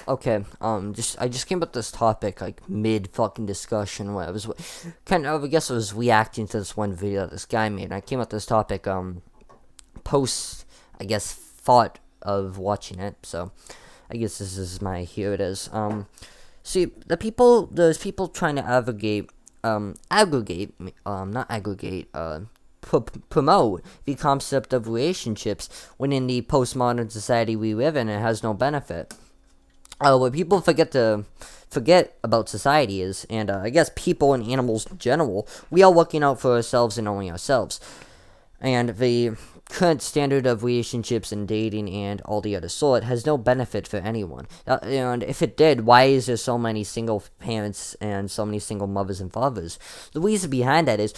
Okay, I just came up with this topic like mid fucking discussion when I was kind of, I guess I was reacting to this one video that this guy made. And I came up with this topic post, I guess, thought of watching it. So I guess this is here it is. See, there's people trying to promote the concept of relationships when in the postmodern society we live in, it has no benefit. What people forget about society is, and I guess people and animals in general, we are looking out for ourselves and only ourselves. And the current standard of relationships and dating and all the other sort has no benefit for anyone. And if it did, why is there so many single parents and so many single mothers and fathers? The reason behind that is,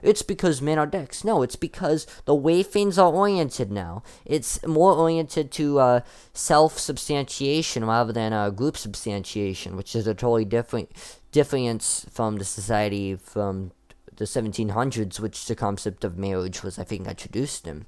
it's because men are dicks. No, it's because the way things are oriented now, it's more oriented to self-substantiation rather than group substantiation, which is a totally difference from the society from the 1700s, which the concept of marriage was, I think, introduced in.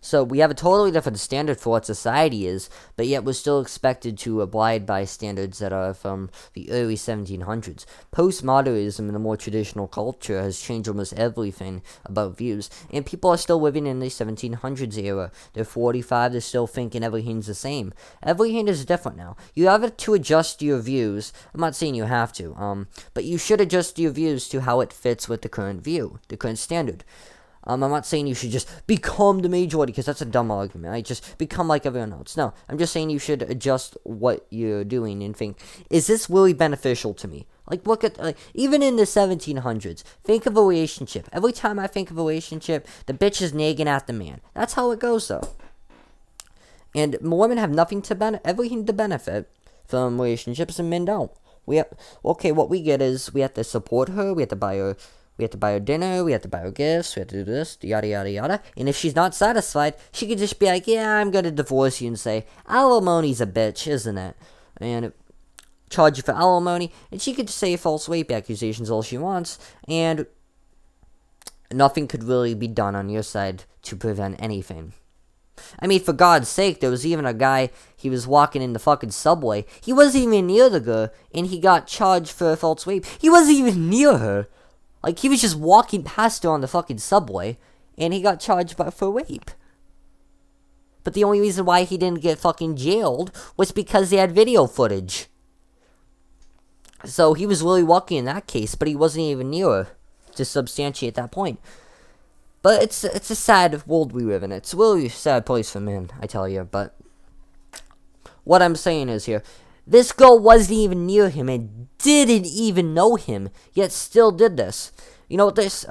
So we have a totally different standard for what society is, but yet we're still expected to abide by standards that are from the early 1700s. Postmodernism in the more traditional culture has changed almost everything about views, and people are still living in the 1700s era. They're 45, they're still thinking everything's the same. Everything is different now. You have to adjust your views. I'm not saying you have to, but you should adjust your views to how it fits with the current view, the current standard. I'm not saying you should just become the majority, because that's a dumb argument. I just become like everyone else. No, I'm just saying you should adjust what you're doing and think, is this really beneficial to me? Like, look at, even in the 1700s, think of a relationship. Every time I think of a relationship, the bitch is nagging at the man. That's how it goes, though. And women have everything to benefit from relationships, and men don't. What we get is we have to support her, we have to buy her dinner, we have to buy her gifts, we have to do this, yada, yada, yada. And if she's not satisfied, she could just be like, yeah, I'm going to divorce you and say, alimony's a bitch, isn't it? And charge you for alimony. And she could say false rape accusations all she wants. And nothing could really be done on your side to prevent anything. I mean, for God's sake, there was even a guy, he was walking in the fucking subway. He wasn't even near the girl, and he got charged for false rape. He wasn't even near her. Like, he was just walking past her on the fucking subway, and he got charged for rape. But the only reason why he didn't get fucking jailed was because they had video footage. So he was really lucky in that case, but he wasn't even near her to substantiate that point. But it's a sad world we live in. It's a really sad place for men, I tell you. But what I'm saying is here, this girl wasn't even near him and didn't even know him, yet still did this. You know what this,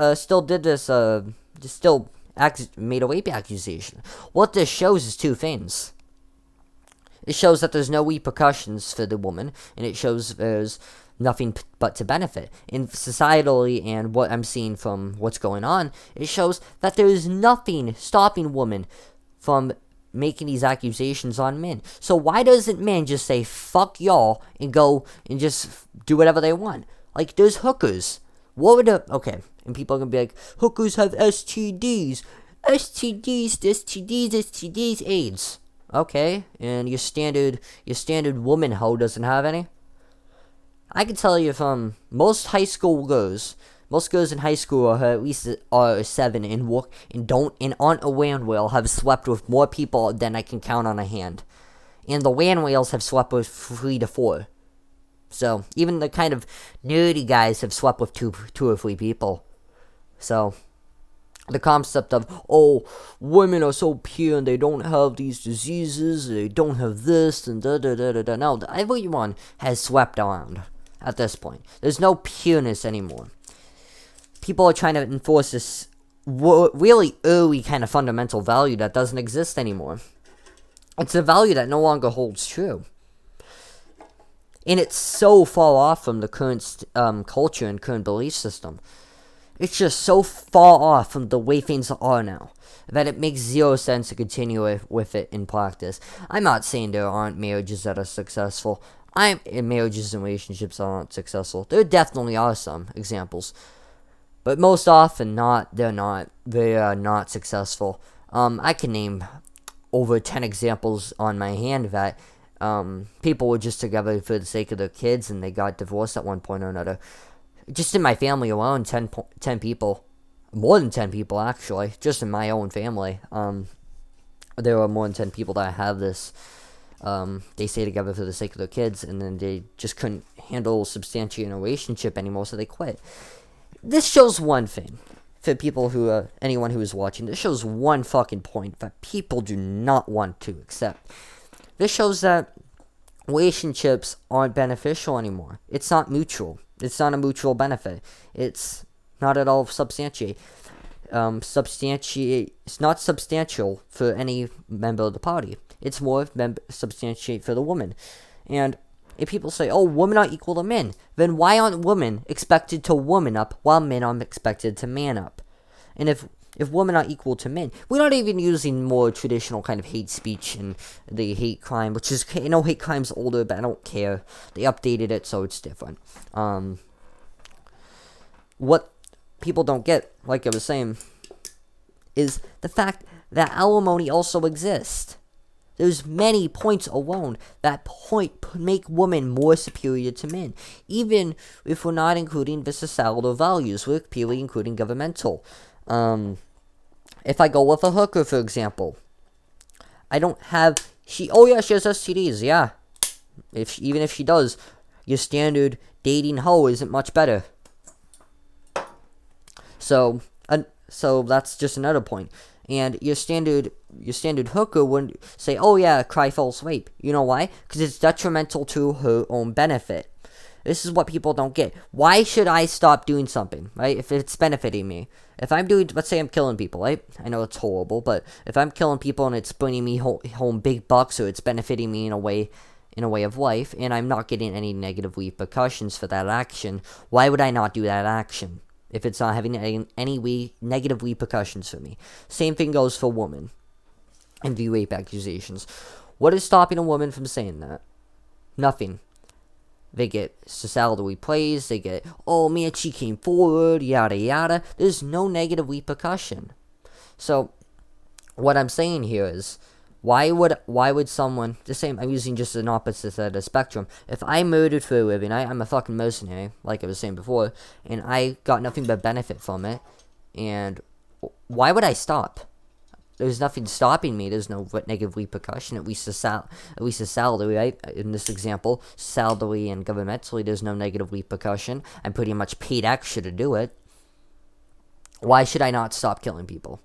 made a rape accusation. What this shows is two things. It shows that there's no repercussions for the woman, and it shows there's nothing but to benefit. And societally, and what I'm seeing from what's going on, it shows that there's nothing stopping women from making these accusations on men. So why doesn't men just say, fuck y'all, and go and just do whatever they want? Like, there's hookers. And people are gonna be like, hookers have STDs, AIDS. Okay, and your standard woman hoe doesn't have any? I can tell you from most girls in high school are at least 7 and aren't aware whale have slept with more people than I can count on a hand. And the WAN whales have slept with 3 to 4. So even the kind of nerdy guys have slept with two or 3 people. So the concept of, women are so pure and they don't have these diseases, they don't have this, and da-da-da-da-da. No, everyone has slept around at this point. There's no pureness anymore. People are trying to enforce this really early kind of fundamental value that doesn't exist anymore. It's a value that no longer holds true. And it's so far off from the current culture and current belief system. It's just so far off from the way things are now that it makes zero sense to continue with it in practice. I'm not saying there aren't marriages that are successful. Marriages and relationships aren't successful. There definitely are some examples. But most often they're not. They are not successful. I can name over 10 examples on my hand that people were just together for the sake of their kids and they got divorced at one point or another. Just in my family alone, 10 people, more than 10 people actually, just in my own family. There are more than 10 people that have this. They stay together for the sake of their kids, and then they just couldn't handle substantiating a relationship anymore, so they quit. This shows one thing. For people who, anyone who is watching, this shows one fucking point that people do not want to accept. This shows that relationships aren't beneficial anymore. It's not mutual. It's not a mutual benefit. It's not at all substantiate. It's not substantial for any member of the party. It's more substantiate for the woman. And if people say, oh, women are equal to men, then why aren't women expected to woman up while men are expected to man up? And if women are equal to men, we're not even using more traditional kind of hate speech and the hate crime, which is, hate crime's older, but I don't care. They updated it, so it's different. What people don't get, like I was saying, is the fact that alimony also exists. There's many points alone that make women more superior to men. Even if we're not including the societal values, we're purely including governmental. If I go with a hooker, for example, I don't have, she has STDs, yeah. Even if she does, your standard dating hoe isn't much better. So that's just another point. And your standard hooker wouldn't say, oh yeah, cry false rape. You know why? Because it's detrimental to her own benefit. This is what people don't get. Why should I stop doing something, right? If it's benefiting me. If I'm doing, let's say I'm killing people, right? I know it's horrible, but if I'm killing people and it's bringing me home big bucks, or it's benefiting me in a way of life, and I'm not getting any negative repercussions for that action, why would I not do that action? If it's not having any negative repercussions for me. Same thing goes for women and the rape accusations. What is stopping a woman from saying that? Nothing. They get societally praised. They get, oh man, she came forward, yada yada. There's no negative repercussion. So, what I'm saying here is, why would someone, the same, I'm using just an opposite side of the spectrum. If I murdered for a living, I'm a fucking mercenary, like I was saying before, and I got nothing but benefit from it, and why would I stop? There's nothing stopping me. There's no negative repercussion, at least a salary, right? In this example, salary and governmentally, there's no negative repercussion. I'm pretty much paid extra to do it. Why should I not stop killing people?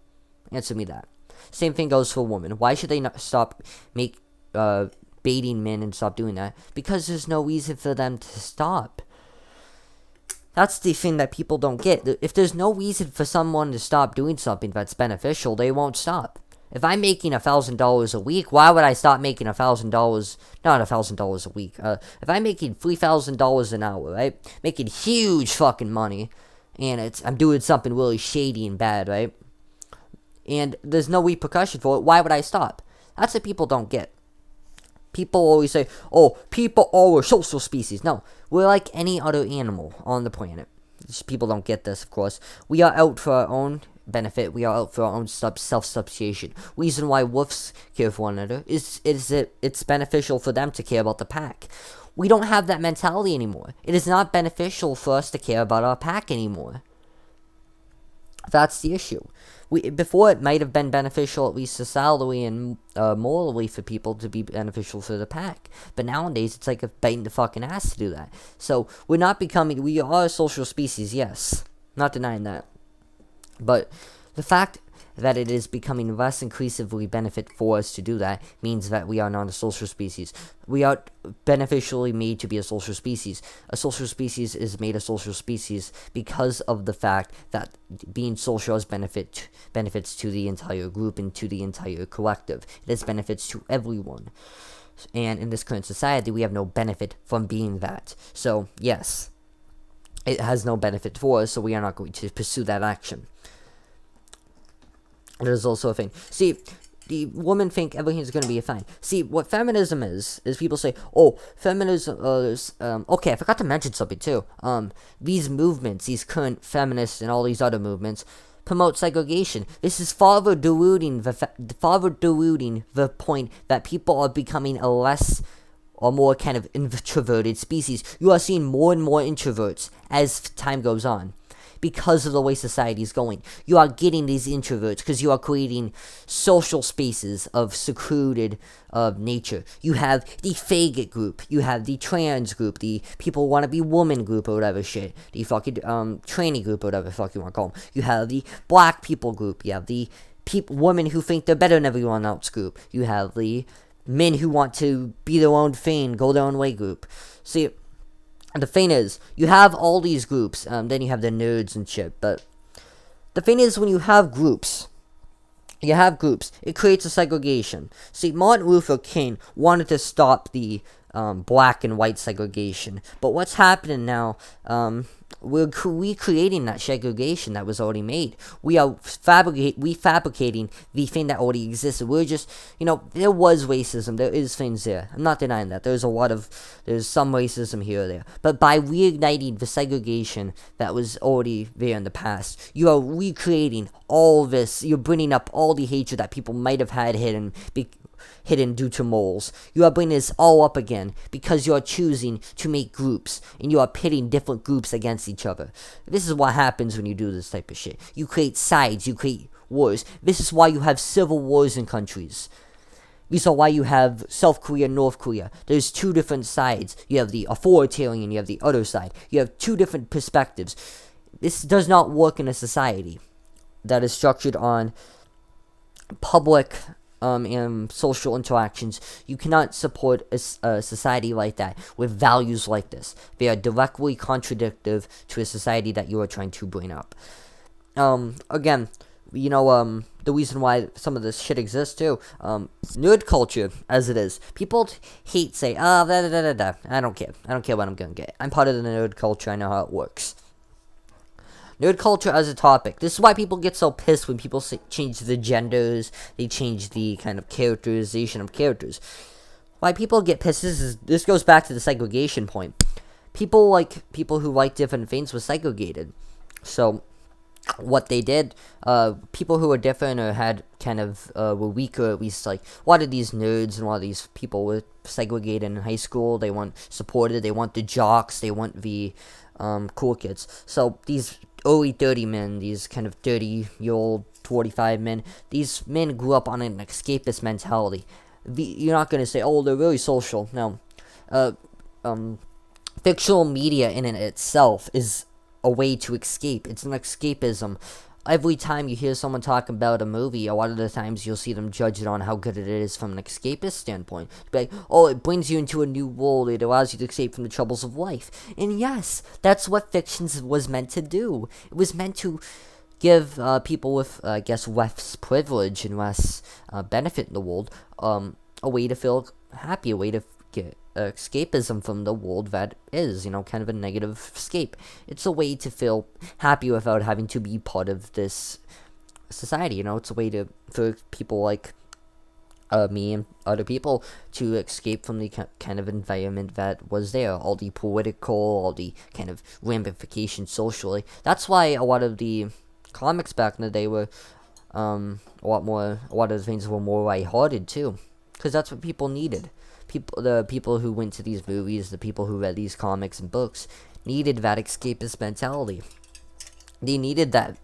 Answer me that. Same thing goes for women. Why should they not stop baiting men and stop doing that? Because there's no reason for them to stop. That's the thing that people don't get. If there's no reason for someone to stop doing something that's beneficial, they won't stop. If I'm making $1,000 a week, why would I stop making $1,000? Not $1,000 a week. If I'm making $3,000 an hour, right? Making huge fucking money, and I'm doing something really shady and bad, right? And there's no repercussion for it, why would I stop? That's what people don't get. People always say, oh, people are a social species. No, we're like any other animal on the planet. Just people don't get this, of course. We are out for our own benefit. We are out for our own self-substitution. Reason why wolves care for one another is it's beneficial for them to care about the pack. We don't have that mentality anymore. It is not beneficial for us to care about our pack anymore. That's the issue. Before, it might have been beneficial, at least societally and morally, for people to be beneficial for the pack. But nowadays, it's like a bite in the fucking ass to do that. So, we are a social species, yes. Not denying that. But the fact that it is becoming less increasingly benefit for us to do that means that we are not a social species. We are beneficially made to be a social species. A social species is made a social species because of the fact that being social has benefits to the entire group and to the entire collective. It has benefits to everyone. And in this current society, we have no benefit from being that. So, yes, it has no benefit for us, so we are not going to pursue that action. There's also a thing. See, the women think everything's going to be fine. See, what feminism is people say, oh, feminism is, okay, I forgot to mention something too. These movements, these current feminists and all these other movements, promote segregation. This is further diluting the point that people are becoming a less or more kind of introverted species. You are seeing more and more introverts as time goes on because of the way society is going. You are getting these introverts because you are creating social spaces of secluded nature. You have the faggot group, you have the trans group, the people who want to be woman group or whatever shit, the fucking tranny group or whatever the fuck you want to call them. You have the black people group, you have the women who think they're better than everyone else group, you have the men who want to be their own thing, go their own way group. See, the thing is, you have all these groups, then you have the nerds and shit, but the thing is, when you have groups, it creates a segregation. See, Martin Luther King wanted to stop the black and white segregation, but what's happening now, we're recreating that segregation that was already made. We are refabricating the thing that already existed. We're just, there was racism. There is things there. I'm not denying that. There's some racism here or there. But by reigniting the segregation that was already there in the past, you are recreating all this. You're bringing up all the hatred that people might have had hidden due to moles. You are bringing this all up again because you are choosing to make groups and you are pitting different groups against each other. This is what happens when you do this type of shit. You create sides, you create wars. This is why you have civil wars in countries. This is why you have South Korea and North Korea. There's two different sides. You have the authoritarian, you have the other side. You have two different perspectives. This does not work in a society that is structured on public and social interactions. You cannot support a society like that with values like this. They are directly contradictory to a society that you are trying to bring up. Again, the reason why some of this shit exists too, nerd culture as it is. People say, da da da da. I don't care what I'm gonna get. I'm part of the nerd culture. I know how it works. Nerd culture as a topic. This is why people get so pissed when people change the genders, they change the kind of characterization of characters. Why people get pissed, this goes back to the segregation point. People who like different things were segregated. So, what they did, people who were different or had kind of, were weaker, at least, like, a lot of these nerds and a lot of these people were segregated in high school. They weren't supported, they want the jocks, they want the, cool kids. So, these early 30 men, these kind of 30-year-old, 45 men, these men grew up on an escapist mentality. You're not going to say, oh, they're really social. No. Fictional media in itself is a way to escape. It's an escapism. Every time you hear someone talk about a movie, a lot of the times you'll see them judge it on how good it is from an escapist standpoint. Be like, oh, it brings you into a new world. It allows you to escape from the troubles of life. And yes, that's what fiction was meant to do. It was meant to give people with, I guess, less privilege and less benefit in the world a way to feel happy, a way to get escapism from the world that is, kind of a negative escape. It's a way to feel happy without having to be part of this society. It's a way for people like me and other people to escape from the kind of environment that was there, all the political, all the kind of ramifications socially. That's why a lot of the comics back in the day were a lot of the things were more lighthearted too, because that's what people needed. The people who went to these movies, the people who read these comics and books, needed that escapist mentality. They needed that.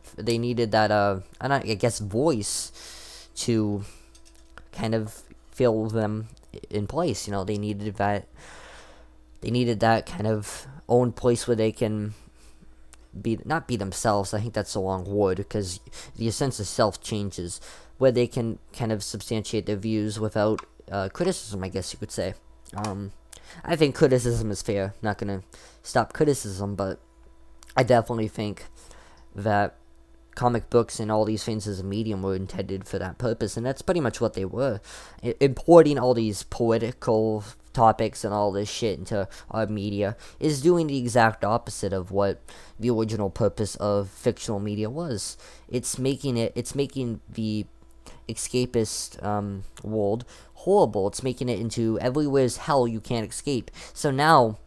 I guess, voice to kind of feel them in place. They needed that. They needed that kind of own place where they can not be themselves. I think that's a long word because the sense of self changes, where they can kind of substantiate their views without criticism, I guess you could say. I think criticism is fair. Not gonna stop criticism, but I definitely think that comic books and all these things as a medium were intended for that purpose, and that's pretty much what they were. Importing all these political topics and all this shit into our media is doing the exact opposite of what the original purpose of fictional media was. It's making the escapist world horrible. It's making it into everywhere's hell you can't escape. So now,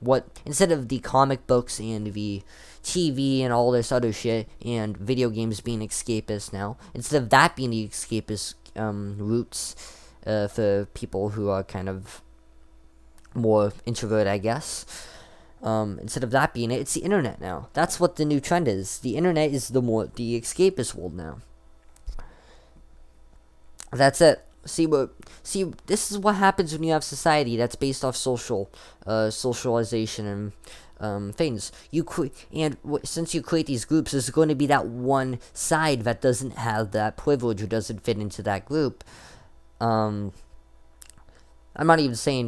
instead of the comic books and the TV and all this other shit and video games being escapist now, instead of that being the escapist roots for people who are kind of more introvert, I guess. Instead of that being it, it's the internet now. That's what the new trend is. The internet is the escapist world now. That's it. See, this is what happens when you have society that's based off socialization and things. Since you create these groups, there's going to be that one side that doesn't have that privilege or doesn't fit into that group. I'm not even saying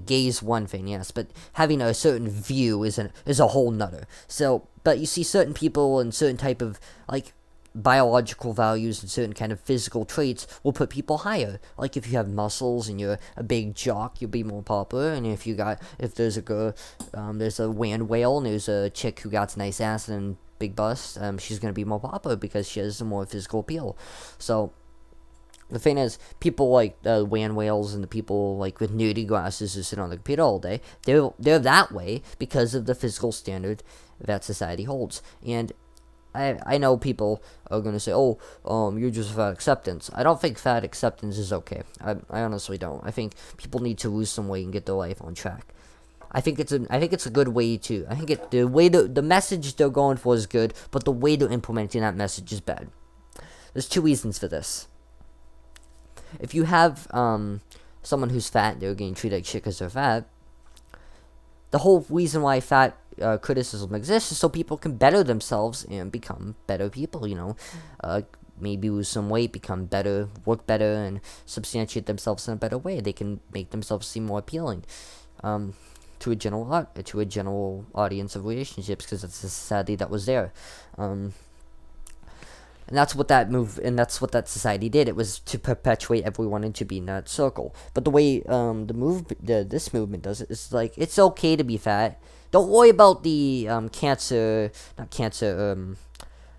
gay's one thing, yes, but having a certain view is a whole nother. So, but you see certain people and certain type of biological values and certain kind of physical traits will put people higher. Like if you have muscles and you're a big jock, you'll be more popular. And if there's a girl, there's a whale whale, and there's a chick who got nice ass and big bust, she's gonna be more popular because she has a more physical appeal. So the thing is, people like the whales and the people like with nudie glasses who sit on the computer all day, they're that way because of the physical standard that society holds. And I know people are going to say, oh, you're just fat acceptance. I don't think fat acceptance is okay. I honestly don't. I think people need to lose some weight and get their life on track. I think it's a good way to. I think the message they're going for is good, but the way they're implementing that message is bad. There's two reasons for this. If you have someone who's fat, they're getting treated like shit because they're fat. The whole reason why fat criticism exists is so people can better themselves and become better people. Maybe lose some weight, become better, work better, and substantiate themselves in a better way. They can make themselves seem more appealing to a general audience of relationships, because it's a society that was there. And that's what that society did. It was to perpetuate everyone into being that circle. But the way this movement does it is like, it's okay to be fat. Don't worry about the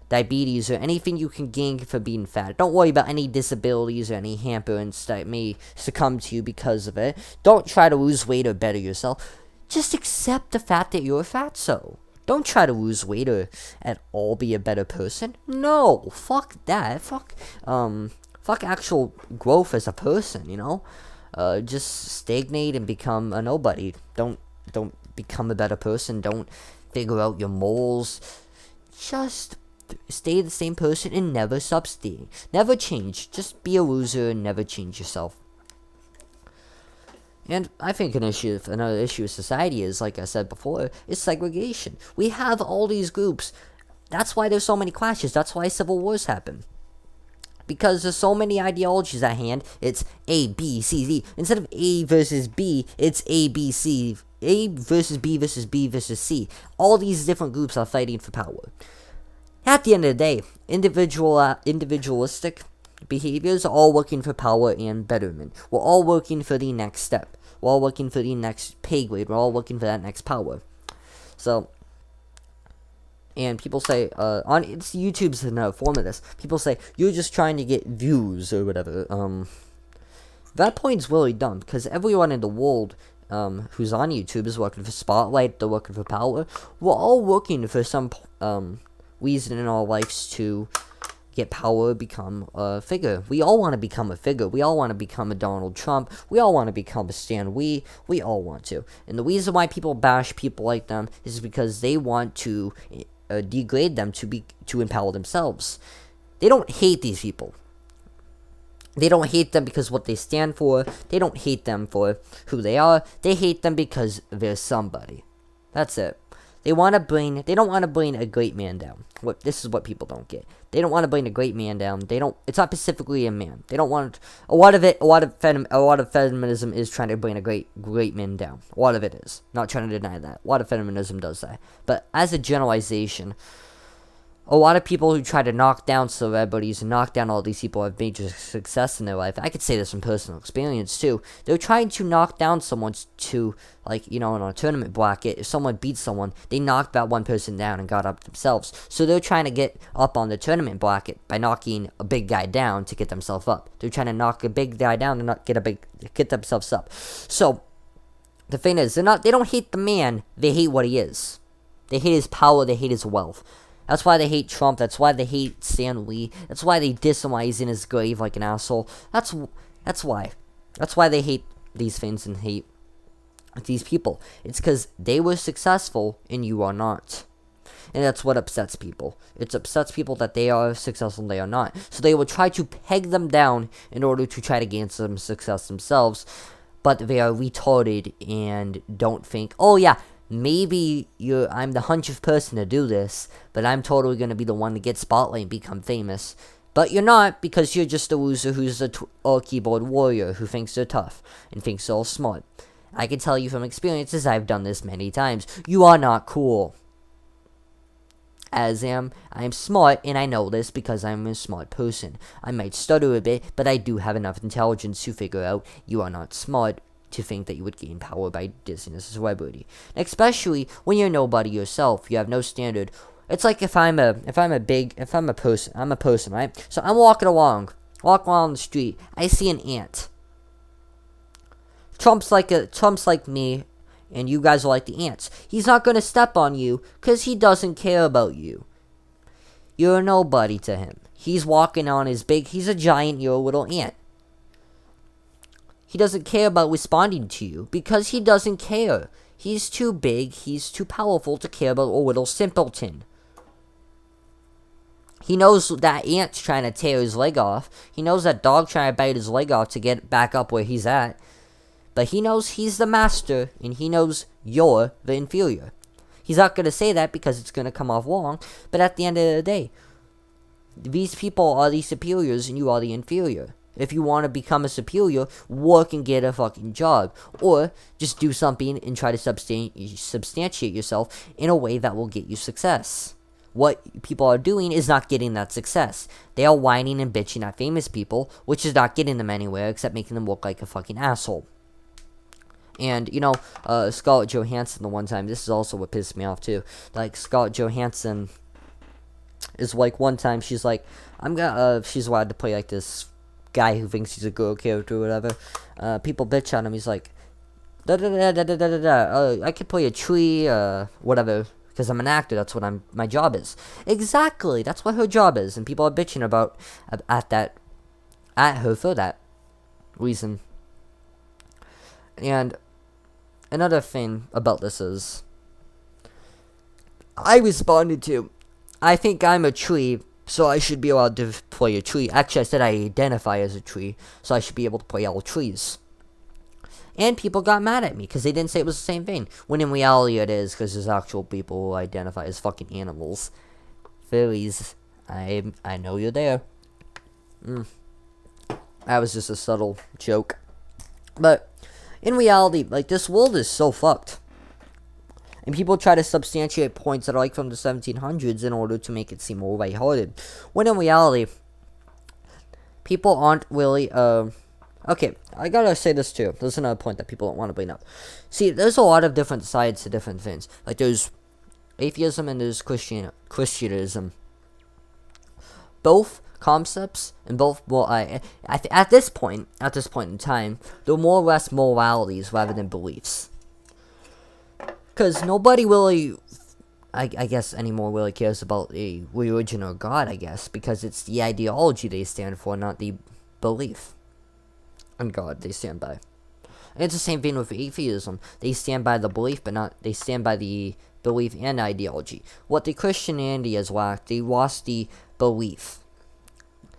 diabetes or anything you can gain for being fat. Don't worry about any disabilities or any hamperings that may succumb to you because of it. Don't try to lose weight or better yourself. Just accept the fact that you're fat. So don't try to lose weight or at all be a better person. No, fuck that. Fuck actual growth as a person. Just stagnate and become a nobody. Don't become a better person. Don't figure out your moles. Just stay the same person and never substitute. Never change. Just be a loser and never change yourself. And I think another issue of society is, like I said before, is segregation. We have all these groups. That's why there's so many clashes. That's why civil wars happen. Because there's so many ideologies at hand. It's A, B, C, D. Instead of A versus B, it's A, B, C. A versus B versus B versus C. All these different groups are fighting for power. At the end of the day, individualistic behaviors are all working for power and betterment. We're all working for the next step. We're all working for the next pay grade. We're all working for that next power. So, and people say, YouTube's another form of this. People say, you're just trying to get views or whatever. That point's really dumb, because everyone in the world who's on YouTube is working for spotlight, they're working for power. We're all working for some reason in our lives to get power, become a figure. We all want to become a figure. We all want to become a Donald Trump. We all want to become a Stan Lee. We all want to. And the reason why people bash people like them is because they want to degrade them to empower themselves. They don't hate these people. They don't hate them because what they stand for. They don't hate them for who they are. They hate them because they're somebody. That's it. They don't want to bring a great man down. This is what people don't get. They don't want to bring a great man down. It's not specifically a man. They don't want a lot of feminism is trying to bring a great man down. A lot of it is. Not trying to deny that. A lot of feminism does that. But as a generalization, a lot of people who try to knock down celebrities and knock down all these people who have major success in their life, I could say this from personal experience too, they're trying to knock down someone to, in a tournament bracket, if someone beats someone, they knocked that one person down and got up themselves. So they're trying to get up on the tournament bracket by knocking a big guy down to get themselves up. They're trying to knock a big guy down and get themselves up. So the thing is, they don't hate the man, they hate what he is. They hate his power, they hate his wealth. That's why they hate Trump. That's why they hate Stan Lee. That's why they diss him while he's in his grave like an asshole. That's why. That's why they hate these things and hate with these people. It's because they were successful and you are not. And that's what upsets people. It upsets people that they are successful and they are not. So they will try to peg them down in order to try to gain some success themselves. But they are retarded and don't think, oh yeah, maybe I'm the 100th person to do this, but I'm totally going to be the one to get spotlight and become famous. But you're not, because you're just a loser who's a keyboard warrior who thinks they're tough and thinks they're all smart. I can tell you from experiences, I've done this many times. You are not cool. I'm smart, and I know this because I'm a smart person. I might stutter a bit, but I do have enough intelligence to figure out you are not smart to think that you would gain power by dizziness as a celebrity. Especially when you're nobody yourself, you have no standard. It's like if I'm a person, I'm a person, right? So I'm walking along the street, I see an ant. Trump's like me, and you guys are like the ants. He's not gonna step on you, cause he doesn't care about you. You're a nobody to him. He's walking on he's a giant, you're a little ant. He doesn't care about responding to you, because he doesn't care. He's too big, he's too powerful to care about a little simpleton. He knows that ant's trying to tear his leg off. He knows that dog trying to bite his leg off to get back up where he's at. But he knows he's the master, and he knows you're the inferior. He's not going to say that because it's going to come off wrong, but at the end of the day, these people are the superiors and you are the inferior. If you want to become a superior, work and get a fucking job. Or just do something and try to substantiate yourself in a way that will get you success. What people are doing is not getting that success. They are whining and bitching at famous people, which is not getting them anywhere except making them look like a fucking asshole. And, Scarlett Johansson the one time, this is also what pissed me off too. Like, Scarlett Johansson is like, one time she's like, she's allowed to play like this guy who thinks he's a girl character or whatever. People bitch on him, he's like, I could play a tree, whatever, because I'm an actor, that's what my job is. Exactly, that's what her job is, and people are bitching at her for that reason. And another thing about this is, I responded to, I think I'm a tree, so I should be allowed to play a tree. Actually, I said I identify as a tree, so I should be able to play all trees. And people got mad at me, because they didn't say it was the same thing. When in reality it is, because there's actual people who identify as fucking animals. Fairies, I know you're there. That was just a subtle joke. But in reality, like, this world is so fucked. And people try to substantiate points that are like from the 1700s in order to make it seem more lighthearted. When in reality, people aren't really, okay, I gotta say this too. There's another point that people don't want to bring up. See, there's a lot of different sides to different things. Like, there's atheism and there's Christianism. Both concepts and both, well, at this point in time, they're more or less moralities rather than beliefs. Because nobody really, I guess, anymore really cares about a religion or God, I guess, because it's the ideology they stand for, not the belief in God they stand by. And it's the same thing with atheism. They stand by the belief, but they stand by the belief and ideology. What the Christianity has lacked, they lost the belief.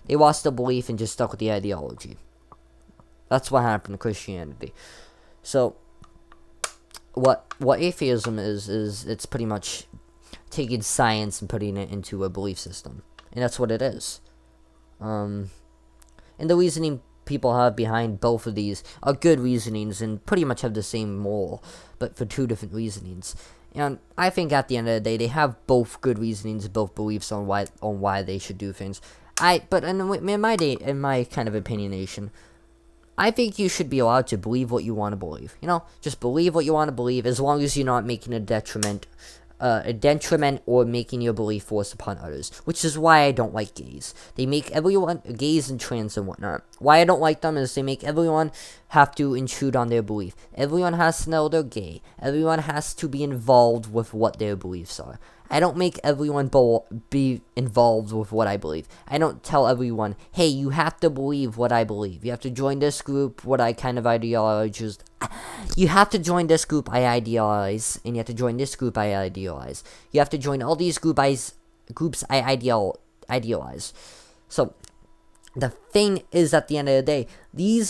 They lost the belief and just stuck with the ideology. That's what happened to Christianity. So, what atheism is it's pretty much taking science and putting it into a belief system. And that's what it is. And the reasoning people have behind both of these are good reasonings and pretty much have the same moral, but for two different reasonings. And I think at the end of the day, they have both good reasonings, both beliefs on why they should do things. But in my kind of opinionation, I think you should be allowed to believe what you want to believe. Just believe what you want to believe, as long as you're not making a detriment or making your belief forced upon others. Which is why I don't like gays. They make everyone, gays and trans and whatnot. Why I don't like them is they make everyone have to intrude on their belief. Everyone has to know they're gay. Everyone has to be involved with what their beliefs are. I don't make everyone be involved with what I believe. I don't tell everyone, hey, you have to believe what I believe. You have to join this group, what I kind of ideologize. You have to join this group I idealize, and you have to join this group I idealize. You have to join all these groups I idealize. So, the thing is, at the end of the day,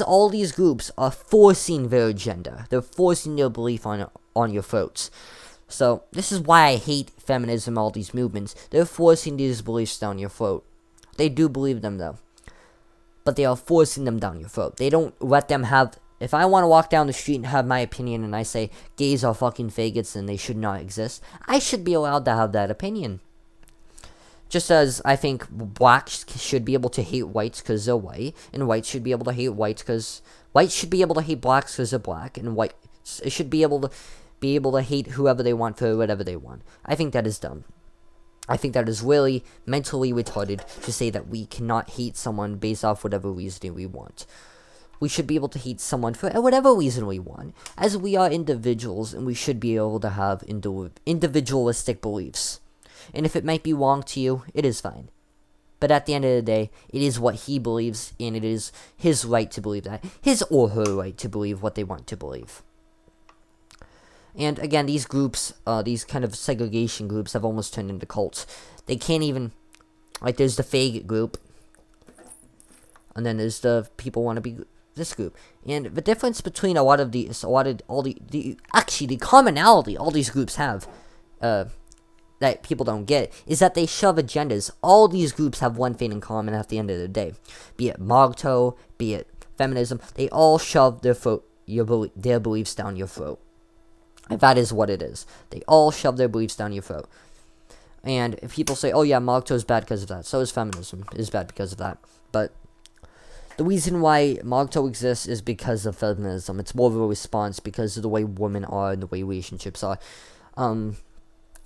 all these groups are forcing their agenda. They're forcing their belief on your throats. So, this is why I hate feminism, all these movements. They're forcing these beliefs down your throat. They do believe them, though. But they are forcing them down your throat. They don't let them have... If I want to walk down the street and have my opinion and I say gays are fucking faggots and they should not exist, I should be allowed to have that opinion. Just as I think blacks should be able to hate whites because they're white, and whites should be able to hate whites because... Whites should be able to hate blacks because they're black, and whites should be able to hate whoever they want for whatever they want. I think that is dumb. I think that is really mentally retarded to say that we cannot hate someone based off whatever reason we want. We should be able to hate someone for whatever reason we want, as we are individuals, and we should be able to have individualistic beliefs. And if it might be wrong to you, it is fine. But at the end of the day, it is what he believes, and it is his right to believe that. His or her right to believe what they want to believe. And again, these groups, these kind of segregation groups have almost turned into cults. They can't even, like, there's the faggot group, and then there's the people want to be this group. And the difference between actually the commonality all these groups have, that people don't get, is that they shove agendas. All these groups have one thing in common at the end of the day. Be it Mogto, be it feminism, they all shove their beliefs down your throat. And that is what it is. They all shove their beliefs down your throat. And if people say, oh yeah, Mogto is bad because of that, so is feminism is bad because of that. But the reason why Mogto exists is because of feminism. It's more of a response because of the way women are and the way relationships are.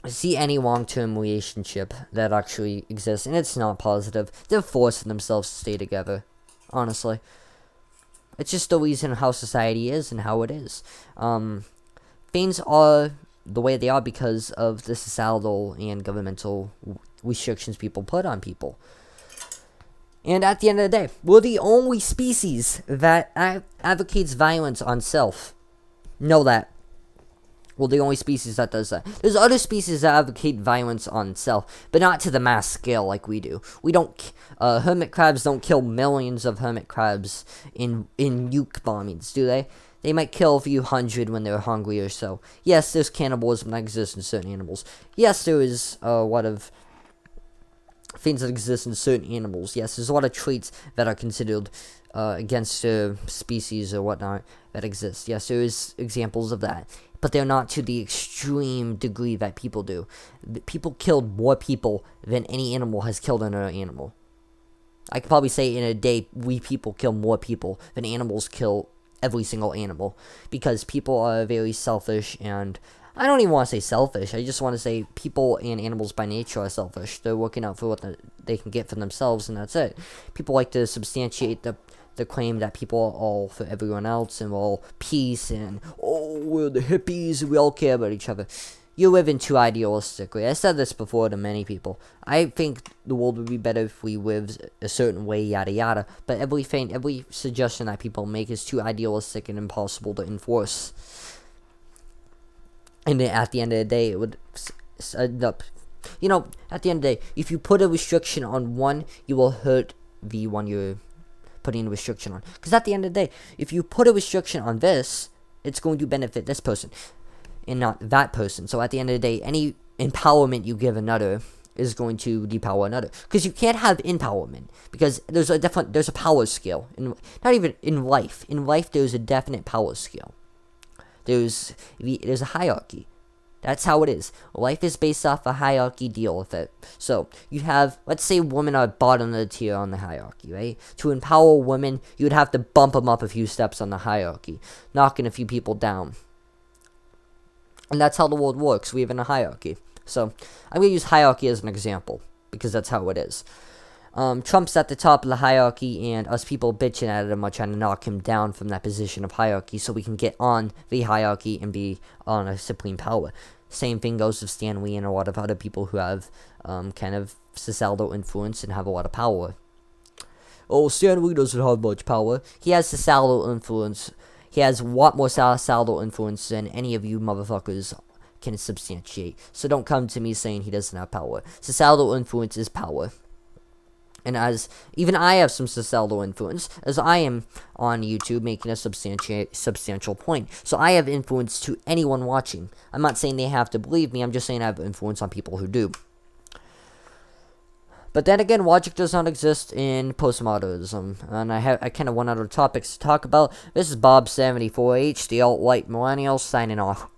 See any long-term relationship that actually exists, and it's not positive. They're forcing themselves to stay together, honestly. It's just the reason how society is and how it is. Things are the way they are because of the societal and governmental restrictions people put on people. And at the end of the day, we're the only species that advocates violence on self. Know that. We're the only species that does that. There's other species that advocate violence on self, but not to the mass scale like we do. We don't, hermit crabs don't kill millions of hermit crabs in nuke bombings, do they? They might kill a few hundred when they're hungry or so. Yes, there's cannibalism that exists in certain animals. Yes, there is a lot of things that exist in certain animals. Yes, there's a lot of traits that are considered against species or whatnot that exist. Yes, there is examples of that. But they're not to the extreme degree that people do. People killed more people than any animal has killed another animal. I could probably say in a day, we people kill more people than animals kill every single animal, because people are very selfish, and I don't even want to say selfish, I just want to say people and animals by nature are selfish. They're looking out for what they can get for themselves, and that's it. People like to substantiate the claim that people are all for everyone else, and we're all peace, and oh, we're the hippies, we all care about each other. You live in too idealistically. I said this before to many people. I think the world would be better if we lived a certain way, yada yada. But every suggestion that people make is too idealistic and impossible to enforce. And then at the end of the day, it would end up... You know, at the end of the day, if you put a restriction on one, you will hurt the one you're putting a restriction on. Because at the end of the day, if you put a restriction on this, it's going to benefit this person and not that person. So at the end of the day, any empowerment you give another is going to depower another. Because you can't have empowerment, because there's a power scale. Not even in life. In life, there's a definite power scale. There's a hierarchy. That's how it is. Life is based off a hierarchy. Deal with it. So you have, let's say, women are bottom of the tier on the hierarchy, right? To empower women, you would have to bump them up a few steps on the hierarchy, knocking a few people down. And that's how the world works. We have in a hierarchy. So I'm going to use hierarchy as an example, because that's how it is. Trump's at the top of the hierarchy, and us people bitching at him are trying to knock him down from that position of hierarchy so we can get on the hierarchy and be on a supreme power. Same thing goes with Stan Lee and a lot of other people who have kind of societal influence and have a lot of power. Oh, Stan Lee doesn't have much power. He has societal influence. He has a lot more societal influence than any of you motherfuckers can substantiate. So don't come to me saying he doesn't have power. Societal influence is power. And as even I have some societal influence, as I am on YouTube making a substantial point. So I have influence to anyone watching. I'm not saying they have to believe me. I'm just saying I have influence on people who do. But then again, logic does not exist in postmodernism. And I kind of run out of topics to talk about. This is Bob74H, the alt-right millennial, signing off.